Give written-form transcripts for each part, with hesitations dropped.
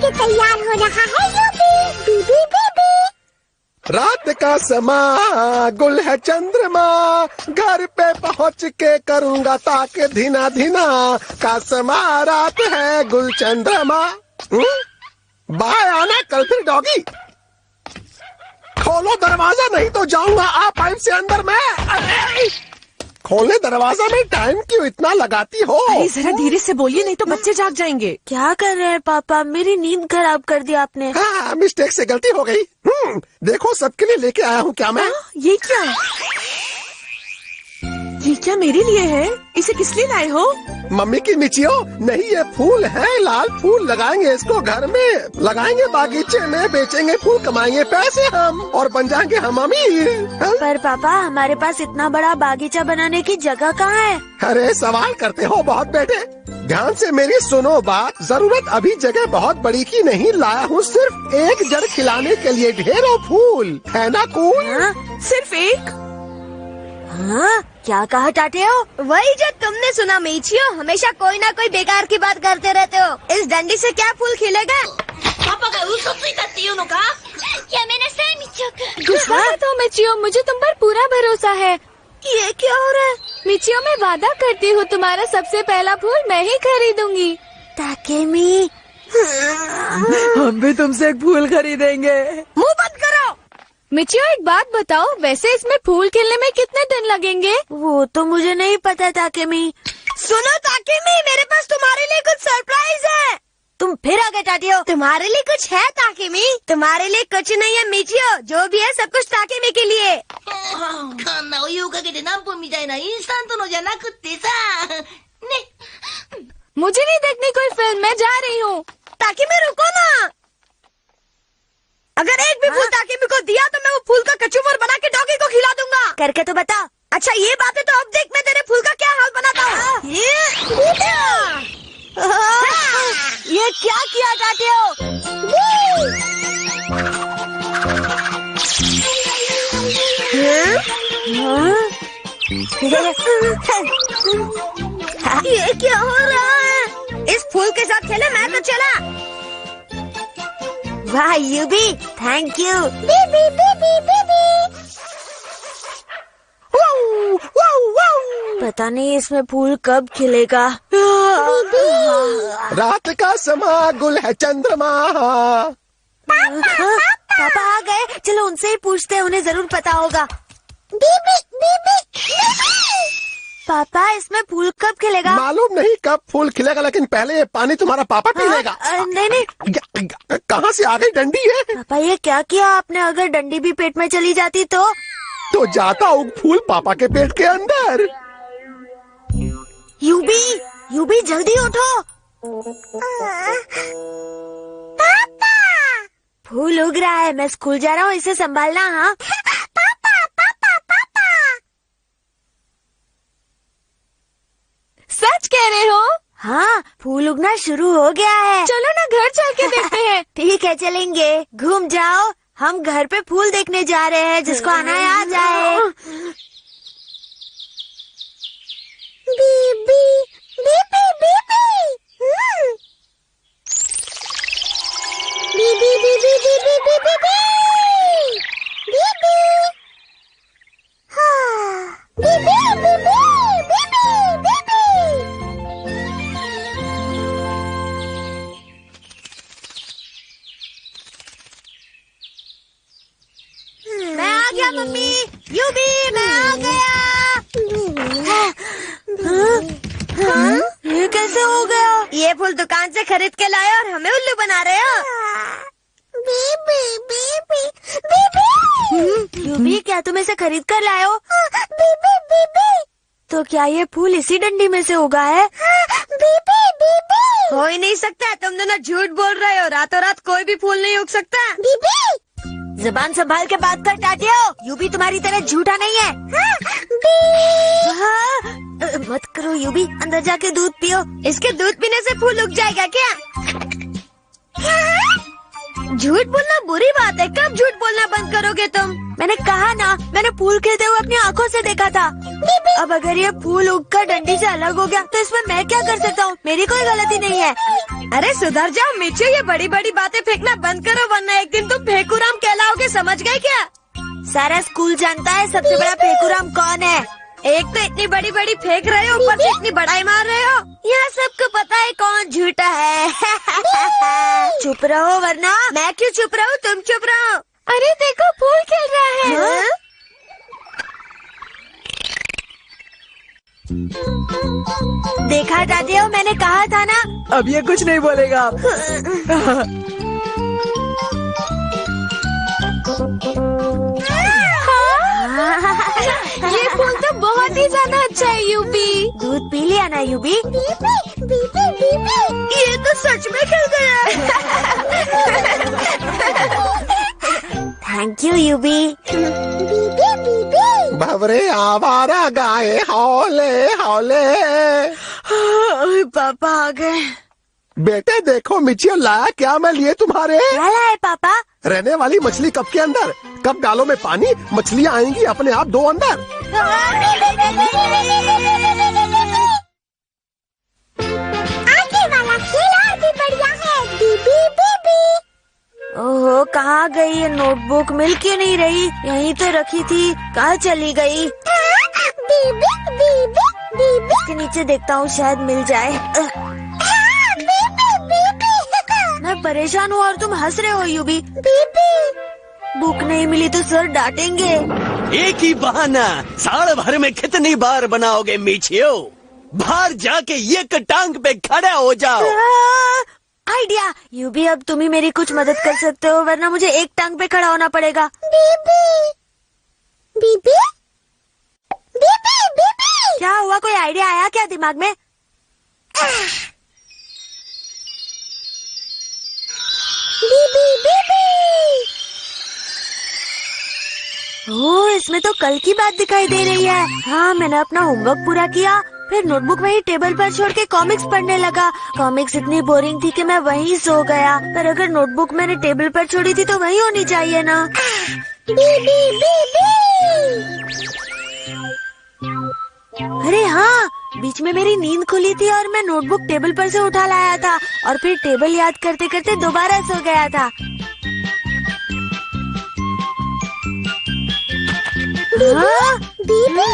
के तैयार हो रहा है यूबी बीबी बीबी। रात का समा गुल है चंद्रमा, घर पे पहुँच के करूँगा ताके धीना धीना का समा, रात है गुल चंद्रमा। बाय आना कल फिर डॉगी। खोलो दरवाजा नहीं तो जाऊंगा आप पाइप से अंदर मैं। खोले दरवाजा में, टाइम क्यों इतना लगाती हो? अरे जरा धीरे से बोलिए नहीं तो बच्चे जाग जाएंगे। क्या कर रहे हैं पापा, मेरी नींद खराब कर दी आपने। हाँ, मिस्टेक से गलती हो गई। देखो सबके लिए लेके आया हूँ क्या मैं। ये क्या मेरे लिए है? इसे किस लिए लाए हो? मम्मी की मिचियो नहीं, ये फूल है, लाल फूल। लगाएंगे इसको घर में, लगाएंगे बागीचे में, बेचेंगे फूल, कमाएंगे पैसे हम और बन जाएंगे हम अमीर। पर पापा हमारे पास इतना बड़ा बागीचा बनाने की जगह कहाँ है? अरे सवाल करते हो बहुत बेटे। ध्यान से मेरी सुनो बात, जरूरत अभी जगह बहुत बड़ी की नहीं, लाया हूँ सिर्फ एक जड़ खिलाने के लिए ढेरों फूल, है ना कूल? सिर्फ एक? हाँ, क्या कहा टाटियो? वही जो तुमने सुना मीचियो, हमेशा कोई ना कोई बेकार की बात करते रहते हो। इस डंडी से क्या फूल खिलेगा? पापा का उसो तsuitaっていうのか? यामेनासाई मिचियो का। गुस्सा तो मिचियो, मुझे तुम पर पूरा भरोसा है। ये क्या हो रहा है? मिचियो मैं वादा करती हूँ तुम्हारा सबसे पहला फूल मैं ही खरीदूंगी। ताकेमी, हम भी तुमसे एक फूल खरीदेंगे। मुंह बंद करो। मिचियो एक बात बताओ, वैसे इसमें फूल खिलने में कितने दिन लगेंगे? वो तो मुझे नहीं पता ताकेमी। सुनो ताकेमी, मेरे पास तुम्हारे लिए कुछ सरप्राइज है। तुम फिर आ गए टाटियो। तुम्हारे लिए कुछ है ताकेमी? तुम्हारे लिए कुछ नहीं है मीचियो, जो भी है सब कुछ ताकेमी के लिए। こんなお湯をかけて何分みたいなインスタントのじゃなくってさね。 मुझे नहीं देखनी कोई फिल्म, मैं जा रही हूँ। ताकेमी रुको ना। अगर एक भी फूल ताकेमी को दिया तो मैं वो फूल का कचूमर बना के डॉगी को खिला दूंगा। करके तो बता। अच्छा ये बात है तो अब देख मैं तेरे फूल का क्या हाल बनाता हूँ। ये क्या किया टाटियो? ये क्या हो रहा है? इस फूल के साथ खेले मैं तो चला। वाह UV, thank you. Bibi BB बीबी। पता नहीं इसमें फूल कब खिलेगा। रात का समा गुल है चंद्रमा। पापा आ गए, चलो उनसे ही पूछते हैं, उन्हें जरूर पता होगा। बीबी बीबी। पापा इसमें फूल कब खिलेगा? मालूम नहीं कब फूल खिलेगा, लेकिन पहले ये पानी तुम्हारा पापा पी लेगा। नहीं, कहाँ से आ गई डंडी है? पापा ये क्या किया आपने? अगर डंडी भी पेट में चली जाती तो जाता हूँ फूल पापा के पेट के अंदर। यूबी जल्दी उठो। पापा। फूल उग रहा है, मैं स्कूल जा रहा हूँ, इसे संभालना। हाँ पापा पापा पापा। सच कह रहे हो? हाँ, फूल उगना शुरू हो गया है। चलो ना घर चल के देखते हैं। ठीक है चलेंगे। घूम जाओ, हम घर पे फूल देखने जा रहे हैं, जिसको आना है आ जाए। बीबी BB BB. BB BB BB BB बीबी। हाँ बीबी बीबी बीबी बीबी। मैं आ गया मम्मी। यूबी मैं आ गया। ये कैसे हो गया? ये फूल दुकान से खरीद के लाए और हमें उल्लू बना रहे हो। बीबी बीबी बीबी। यूबी क्या तुम इसे खरीद कर लाए हो? बीबी बीबी। तो क्या ये फूल इसी डंडी में से उगा है? बीबी बीबी। हो ही नहीं सकता, तुम दोनों झूठ बोल रहे हो। रातों रात कोई भी फूल नहीं उग सकता। बीबी जुबान संभाल के बात कर टाटियो, यूबी तुम्हारी तरह झूठा नहीं है। मत करो यूबी, अंदर जाके दूध पियो। इसके दूध पीने से फूल उग जाएगा क्या? झूठ बोलना बुरी बात है। कब झूठ बोलना बंद करोगे तुम? मैंने कहा ना, मैंने फूल खिलते हुए अपनी आंखों से देखा था। अब अगर ये फूल उगकर डंडी से अलग हो गया तो इसमें मैं क्या कर सकता हूँ? मेरी कोई गलती नहीं है। अरे सुधर जाओ मिचू, ये बड़ी बड़ी बातें फेंकना बंद करो वरना एक दिन तुम फेकुराम कहलाओगे, समझ गए क्या? सारा स्कूल जानता है सबसे बड़ा फेकुराम कौन है। एक तो इतनी बड़ी बड़ी फेंक रहे हो, ऊपर से इतनी बड़ाई मार रहे हो। यहाँ सबको पता है कौन झूठा है। चुप रहो वरना। मैं क्यों चुप रहूं? तुम चुप रहो। अरे देखो फूल खिल रहा है। हाँ? देखा दादी, मैंने कहा था ना। अब ये कुछ नहीं बोलेगा। ये फूल तो बहुत ही ज्यादा अच्छा है यूबी। दूध पी लिया ना यूबी? ये तो सच में खिल गया। Thank you UV. भवरे आवारा गाए हौले हौले। पापा आ गए। बेटे देखो मिचियो लाया क्या मैं लिए तुम्हारे। क्या लाए पापा? रहने वाली मछली कप के अंदर। कप डालो में पानी, मछलियाँ आएंगी अपने आप दो अंदर। आगे वाला खेल और भी बढ़िया है। बीबी बीबी। ओहो, कहाँ गई ये नोटबुक? मिल क्यों नहीं रही? यहीं तो rखी थी, कहाँ चली गई? बीबी बीबी बीबी। इसके नीचे देखता हूँ शायद मिल जाए। मैं परेशान हूँ और तुम हंस रहे हो यूबी। बीबी बुक नहीं मिली तो सर डांटेंगे। एक ही बहाना साल भर में कितनी बार बनाओगे मीचियो? बाहर जाके एक टांग पे खड़ा हो जाओ। आइडिया यूबी, अब तुम ही मेरी कुछ मदद कर सकते हो वरना मुझे एक टांग पे खड़ा होना पड़ेगा। बीबी बीबी बीबी बीबी। क्या हुआ? कोई आइडिया आया क्या दिमाग में? बीबी बीबी। ओह, इसमें तो कल की बात दिखाई दे रही है। हाँ, मैंने अपना होमवर्क पूरा किया, फिर नोटबुक वहीं टेबल पर छोड़ के कॉमिक्स पढ़ने लगा। कॉमिक्स इतनी बोरिंग थी कि मैं वहीं सो गया। पर अगर नोटबुक मैंने टेबल पर छोड़ी थी तो वहीं होनी चाहिए ना। बीबी बीबी। अरे हाँ, बीच में मेरी नींद खुली थी और मैं नोटबुक टेबल पर से उठा लाया था और फिर टेबल याद करते करते दोबारा सो गया था। हाँ? बीबी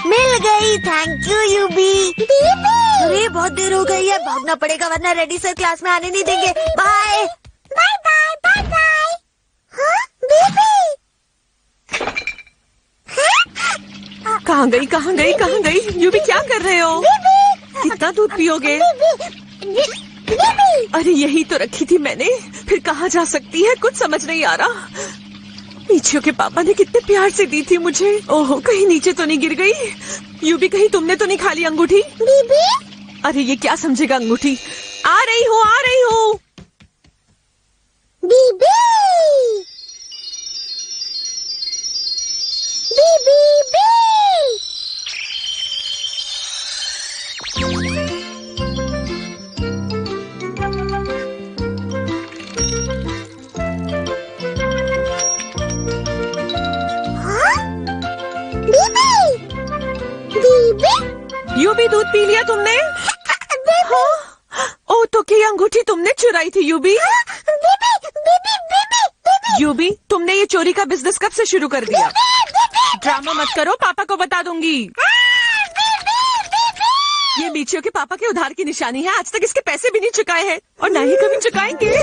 मिल गई। थैंक यू यूबी। बीबी। अरे बहुत देर हो गई है, भागना पड़ेगा वरना रेडी सर क्लास में आने नहीं देंगे। Bye bye bye bye bye. हाँ? बीबी कहाँ गई कहाँ गई कहाँ गई? यूबी क्या कर रहे हो? कितना दूध पियोगे? अरे यही तो रखी थी मैंने, फिर कहाँ जा सकती है? कुछ समझ नहीं आ रहा। मीचियो के पापा ने कितने प्यार से दी थी मुझे। ओहो, कहीं नीचे तो नहीं गिर गई? यूबी कहीं तुमने तो नहीं खा ली अंगूठी? बीबी। अरे ये क्या समझेगा अंगूठी। आ रही हूँ आ रही हूँ। बीबी बीबी बी। यूबी दूध पी लिया तुमने? हाँ? ओ तो क्या अंगूठी तुमने चुराई थी यूबी? यूबी, तुमने ये चोरी का बिजनेस कब से शुरू कर दिया? ड्रामा मत करो, पापा को बता दूंगी। ये मीचियो के पापा के उधार की निशानी है। आज तक इसके पैसे भी नहीं चुकाए हैं और ना ही कभी चुकाएंगे।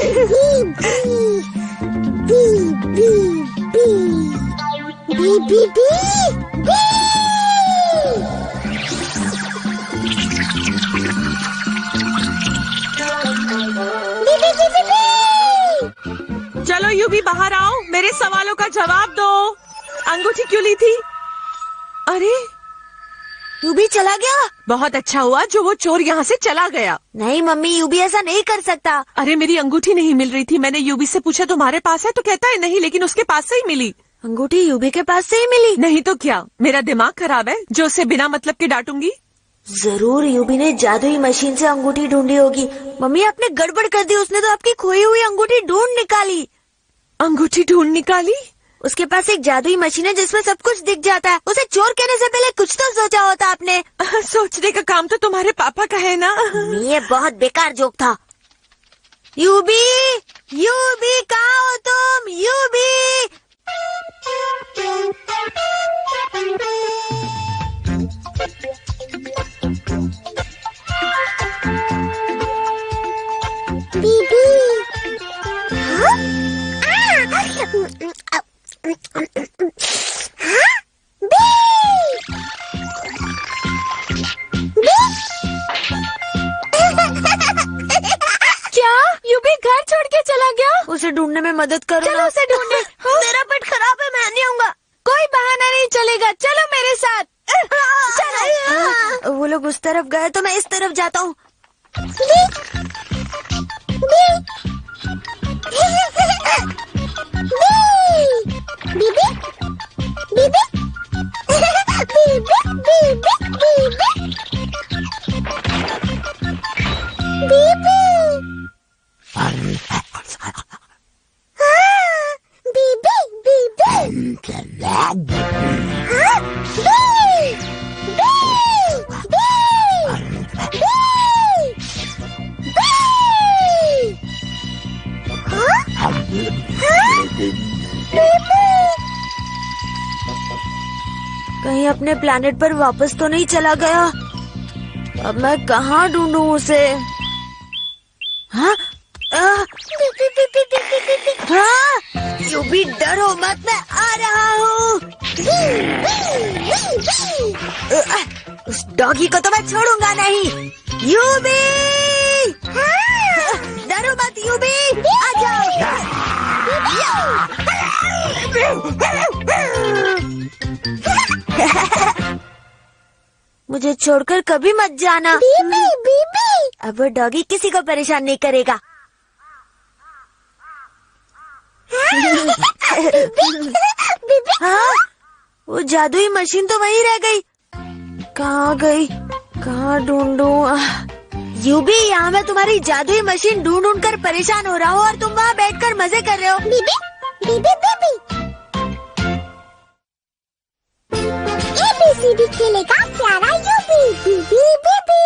चलो यूबी बाहर आओ, मेरे सवालों का जवाब दो। अंगूठी क्यों ली थी? अरे यूबी चला गया। बहुत अच्छा हुआ जो वो चोर यहाँ से चला गया। नहीं मम्मी, यूबी ऐसा नहीं कर सकता। अरे मेरी अंगूठी नहीं मिल रही थी। मैंने यूबी से पूछा तुम्हारे पास है तो कहता है नहीं, लेकिन उसके पास से ही मिली। अंगूठी यूबी के पास से ही मिली? नहीं तो क्या, मेरा दिमाग खराब है जो उसे बिना मतलब के डांटूंगी। जरूर यूबी ने जादुई मशीन से अंगूठी ढूंढी होगी। मम्मी आपने गड़बड़ कर दी, उसने तो आपकी खोई हुई अंगूठी ढूंढ निकाली। अंगूठी ढूंढ निकाली? उसके पास एक जादुई मशीन है जिसमें सब कुछ दिख जाता है। उसे चोर कहने से पहले कुछ तो सोचा होता आपने। सोचने का काम तो तुम्हारे पापा का है ना। ये बहुत बेकार जोक था। यूबी, यूबी कहाँ हो तुम? यूबी, बीबी। हाँ? क्या यूबी घर छोड़ के चला गया? उसे ढूंढने में मदद करो। चलो उसे ढूंढे। मेरा पेट खराब है, मैं नहीं आऊंगा। कोई बहाना नहीं चलेगा, चलो मेरे साथ। चलो। वो लोग उस तरफ गए तो मैं इस तरफ जाता हूँ। बीबी, बीबी, कहीं अपने प्लेनेट पर वापस तो नहीं चला गया? अब मैं कहाँ ढूंढूं उसे? हाँ? हाँ? यूबी डरो मत, मैं आ रहा हूँ। उस डॉगी को तो मैं छोड़ूंगा नहीं। यूबी, डरो मत यूबी, आ जाओ। मुझे छोड़कर कभी मत जाना। बीबी, बीबी। अब वो डॉगी किसी को परेशान नहीं करेगा। हाँ? वो जादुई मशीन तो वहीं रह गई। कहाँ गई? कहाँ ढूंढूं? यूबी, यहाँ मैं तुम्हारी जादुई मशीन ढूंढ ढूंढ कर परेशान हो रहा हूँ और तुम वहाँ बैठकर मजे कर रहे हो। बीबी, बीबी, बीबी। ABCD खेलेगा प्यारा यूबी। बीबी, बीबी।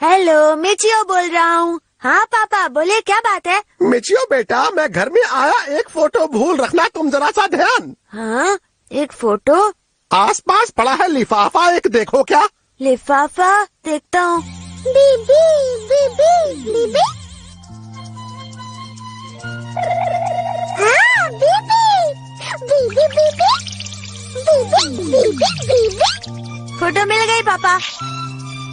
हेलो, मिचियो बोल रहा हूँ। हाँ पापा, बोले क्या बात है? मिचियो बेटा, मैं घर में आया, एक फोटो भूल रखना तुम, जरा सा ध्यान। हाँ? एक फोटो? आसपास पड़ा है लिफाफा, एक देखो क्या। लिफाफा देखता हूँ। बीबी, बीबी, बीबी। हाँ, बीबी, बीबी, बीबी, बीबी, बीबी, बीबी। फोटो मिल गई पापा।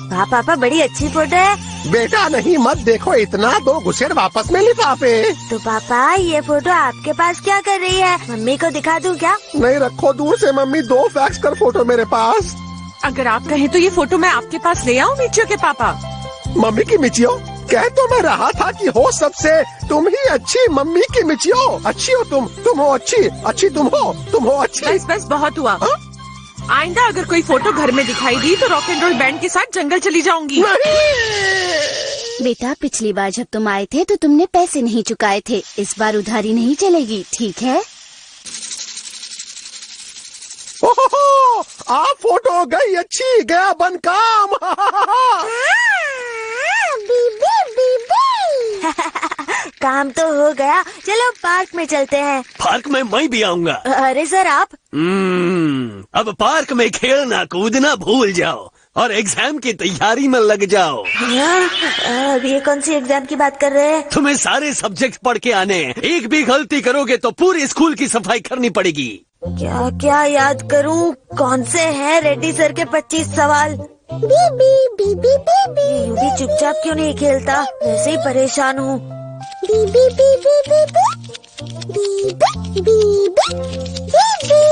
वाह पापा, बड़ी अच्छी फोटो है। बेटा नहीं, मत देखो इतना, दो घुसेड़ वापस में लिफाफे। तो पापा, ये फोटो आपके पास क्या कर रही है? मम्मी को दिखा दूं क्या? नहीं, रखो दूर से मम्मी, दो फैक्स कर फोटो मेरे पास। अगर आप कहें तो ये फोटो मैं आपके पास ले आऊं मिचियो के पापा? मम्मी की मिचियो, कह तो मैं रहा था कि हो सबसे तुम ही अच्छी। मम्मी की मिचियो, अच्छी हो तुम हो अच्छी, अच्छी तुम हो अच्छी। बस बस बहुत हुआ। हाँ? आइंदा अगर कोई फोटो घर में दिखाई दी तो रॉक एंड रोल बैंड के साथ जंगल चली जाऊंगी। बेटा, पिछली बार जब तुम आए थे तो तुमने पैसे नहीं चुकाए थे। इस बार उधारी नहीं चलेगी, ठीक है? ओहो, आप फोटो गई अच्छी, गया बन काम। बीबी, बीबी। काम तो हो गया, चलो पार्क में चलते हैं। पार्क में मैं भी आऊंगा। अरे सर आप? अब पार्क में खेलना कूदना भूल जाओ और एग्जाम की तैयारी में लग जाओ। अब ये कौन सी एग्जाम की बात कर रहे हैं? तुम्हें सारे सब्जेक्ट पढ़ के आने हैं। एक भी गलती करोगे तो पूरे स्कूल की सफाई करनी पड़ेगी। क्या क्या याद करूं? कौन से हैं रेड्डी सर के 25 सवाल? बीबी, बीबी, बीबी। ये यूं भी चुपचाप क्यों नहीं खेलता? वैसे ही परेशान हूँ। बीबी, बीबी, बीबी। बीबी, बीबी, बीबी।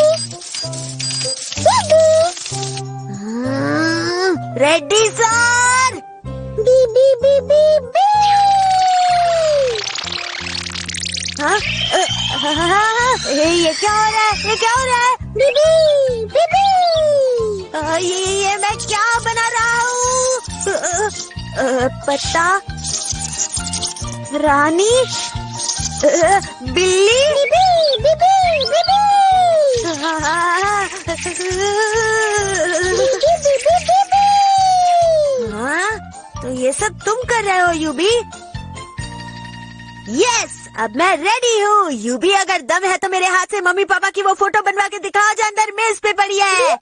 रेड्डी सर! बीबी, बीबी, बीबी। हाँ? ये क्या हो रहा है? ये क्या हो रहा है? बीबी, बीबी। ये मैं क्या बना रहा हूँ? पत्ता, रानी, बिल्ली, हाँ, तो ये सब तुम कर रहे हो यूबी? यस, अब मैं रेडी हूँ। यूबी, अगर दम है तो मेरे हाथ से मम्मी पापा की वो फोटो बनवा के दिखाओ जो अंदर मेज पे पड़ी है।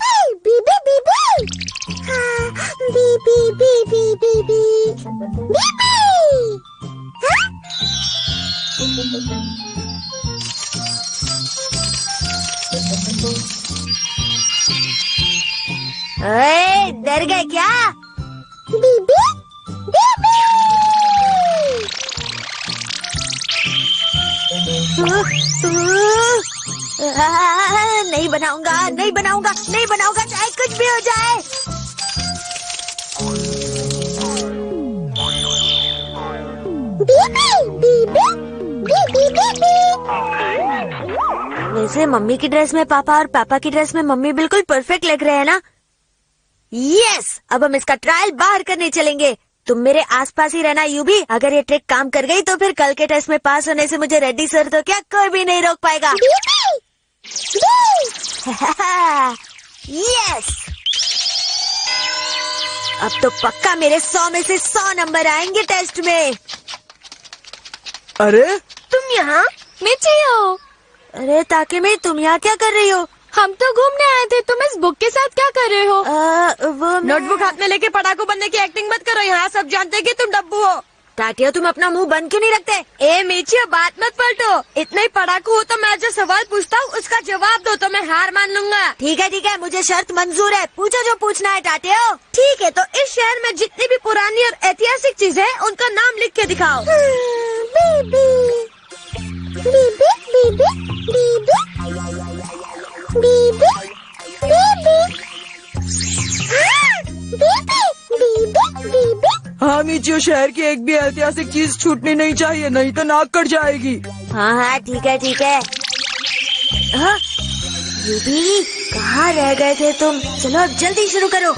बीबी बीबी हाँ, बीबी बीबी बीबी बीबी ओए, डर गए क्या? बीबी बीबी नहीं बनाऊंगा, नहीं बनाऊंगा, नहीं बनाऊंगा, चाहे कुछ भी हो जाए। वैसे मम्मी की ड्रेस में पापा और पापा की ड्रेस में मम्मी बिल्कुल परफेक्ट लग रहे हैं ना? यस, अब हम इसका ट्रायल बाहर करने चलेंगे। तुम मेरे आसपास ही रहना यूबी। अगर ये ट्रिक काम कर गई तो फिर कल के टेस्ट में पास होने से मुझे रेड्डी सर तो क्या कोई भी नहीं रोक पाएगा। यस, अब तो पक्का मेरे 100 में से 100 नंबर आएंगे टेस्ट में। अरे तुम यहाँ नीचे हो? अरे ताकि तुम यहाँ क्या कर रही हो? हम तो घूमने आए थे, तुम इस बुक के साथ क्या कर रहे हो? वो नोटबुक हाथ में लेके पढ़ाकू बनने की एक्टिंग मत करो। यहाँ सब जानते हैं कि तुम डब्बू हो। टाटिया, तुम अपना मुंह बंद क्यों नहीं रखते? ए मीचियो, बात मत पलटो। इतने ही पढ़ाकू हो तो मैं जो सवाल पूछता हूँ उसका जवाब दो तो मैं हार मान लूंगा। ठीक है, मुझे शर्त मंजूर है। पूछो जो पूछना है टाटिया। ठीक है, तो इस शहर में जितनी भी पुरानी और ऐतिहासिक चीजें हैं उनका नाम लिख के दिखाओ। बीबी बीबी बीबी बीबी हाँ मीचियो, शहर की एक भी ऐतिहासिक चीज छूटनी नहीं चाहिए, नहीं तो नाक कट जाएगी। हाँ, ठीक है। हाँ, बीबी कहाँ रह गए थे तुम? चलो अब जल्दी शुरू करो।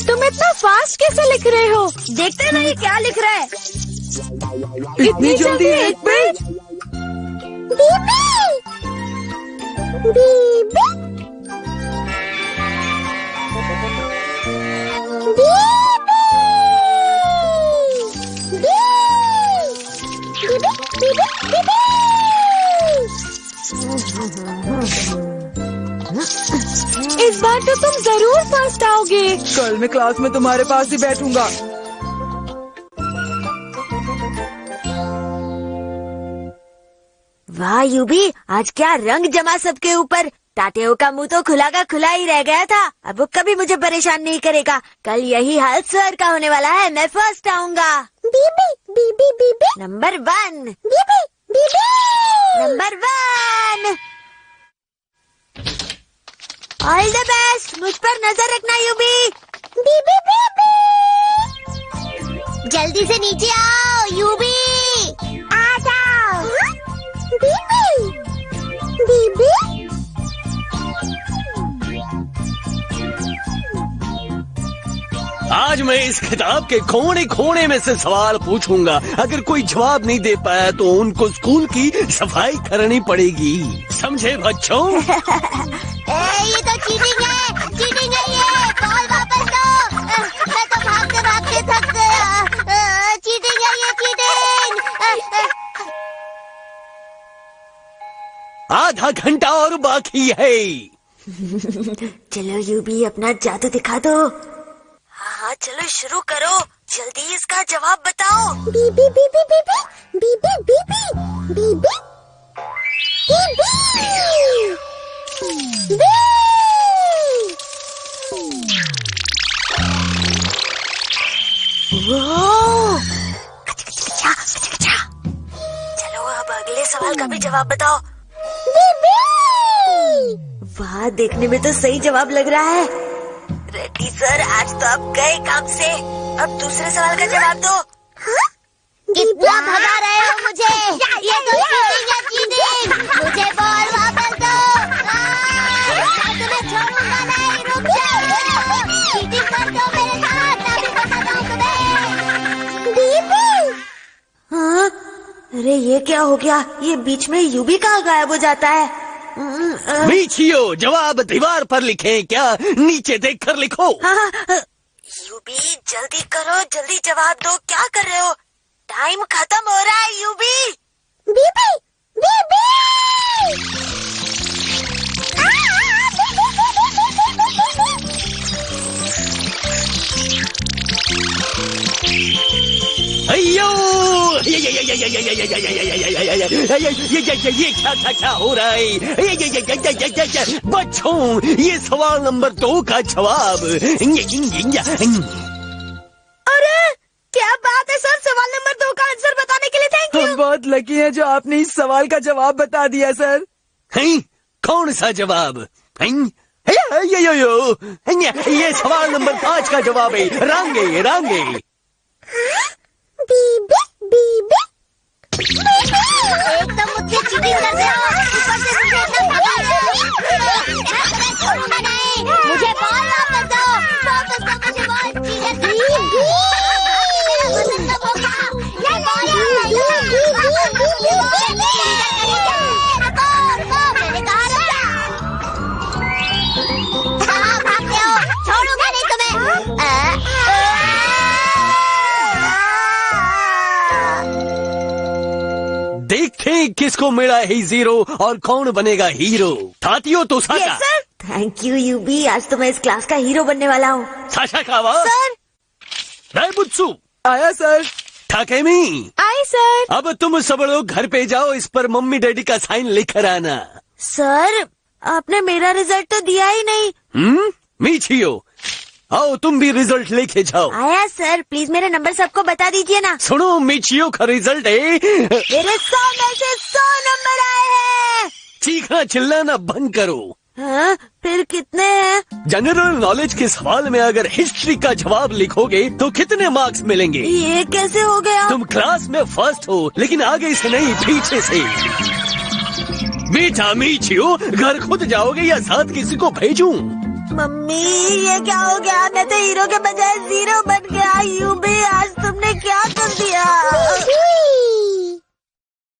तुम इतना फास्ट कैसे लिख रहे हो? देखते नहीं क्या लिख रहा है। इतनी जल्दी एक पेज? इस बार तो तुम जरूर फर्स्ट आओगे। कल मैं क्लास में तुम्हारे पास ही बैठूंगा। वाह यूबी, आज क्या रंग जमा सबके ऊपर। टाटेओ का मुंह तो खुला का खुला ही रह गया था। अब वो कभी मुझे परेशान नहीं करेगा। कल यही हाल सर का होने वाला है। मैं फर्स्ट आऊंगा। BB BB BB number 1। BB BB number 1। All the best. मुझ पर नजर रखना यूबी। बीबी बीबी जल्दी से नीचे आओ यूबी। आ जाओ। बीबी बीबी आज मैं इस किताब के कोने कोने में से सवाल पूछूंगा। अगर कोई जवाब नहीं दे पाया तो उनको स्कूल की सफाई करनी पड़ेगी। समझे बच्चों? ये तो चीटिंग है ये। बॉल वापस दो। मैं तो भागते भागते थक गया। चीटिंग है ये, चीटिंग। आधा घंटा और बाकी है। चलो यूबी, अपना जादू दिखा दो। हाँ, चलो शुरू करो। जल्दी इसका जवाब बताओ। बीबी बीबी बीबी बीबी बीबी बीबी चलो अब अगले सवाल का भी जवाब बताओ। वाह, देखने में तो सही जवाब लग रहा है। रेड्डी सर, आज तो आप गए काम से। अब दूसरे सवाल का जवाब दो। कितना भगा रहे हो मुझे? ये तो चीटिंग है, चीटिंग। मुझे बॉल वापस दो। अरे ये क्या हो गया? ये बीच में यूबी कहाँ गायब हो जाता है? मीचियो, जवाब दीवार पर लिखें क्या? नीचे देखकर लिखो। यूबी जल्दी करो, जल्दी जवाब दो, क्या कर रहे हो? टाइम खत्म हो रहा है यूबी। बीबी बीबी अयो ये क्या हो रहा है? बच्चों, ये सवाल नंबर 2 का जवाब। अरे क्या बात है सर, सवाल नंबर 2 का आंसर बताने के लिए थैंक हम बहुत लकी हैं जो आपने इस सवाल का जवाब बता दिया सर। हैं? कौन सा जवाब? ये सवाल नंबर 5 का जवाब है। रांगे रांगे। बीबी बीबी एकदम मुझसे चीटिंग कर रहे हो, ऊपर से मुझे इतना भगा रहे हो। मैं छोड़ूंगा नहीं, मुझे बॉल वापस दो, वापस दो मुझे बॉल। चीटिंग कर रहे हो, मेरा वजन कम हो गया। ये बॉल मैंने कहा भागते हो, छोड़ूंगा नहीं तुम्हें। देखें किसको मिला है 0 और कौन बनेगा हीरो। थातियो तो साका। सर। थैंक यू यूबी, आज तो मैं इस क्लास का हीरो बनने वाला हूँ। साशा कावा। सर। रायबुत्सु। आया सर। ठाकेमी। आई सर। अब तुम सब लोग घर पे जाओ, इस पर मम्मी डैडी का साइन लिखकर आना। सर आपने मेरा रिजल्ट तो दिया ही नहीं। मीचियो, आओ तुम भी रिजल्ट लेके जाओ। आया सर, प्लीज मेरे नंबर सबको बता दीजिए ना। सुनो, मिचियो का रिजल्ट है। मेरे 100 में से 100 नंबर आए हैं। चीखना चिल्लाना बंद करो। हाँ, फिर कितने हैं? जनरल नॉलेज के सवाल में अगर हिस्ट्री का जवाब लिखोगे तो कितने मार्क्स मिलेंगे? ये कैसे हो गया? तुम क्लास में फर्स्ट हो, लेकिन आगे से नहीं, पीछे से। बेटा मीचियो, घर खुद जाओगे या साथ किसी को भेजूं? मम्मी ये क्या हो गया? मैं तो हीरो के बजाय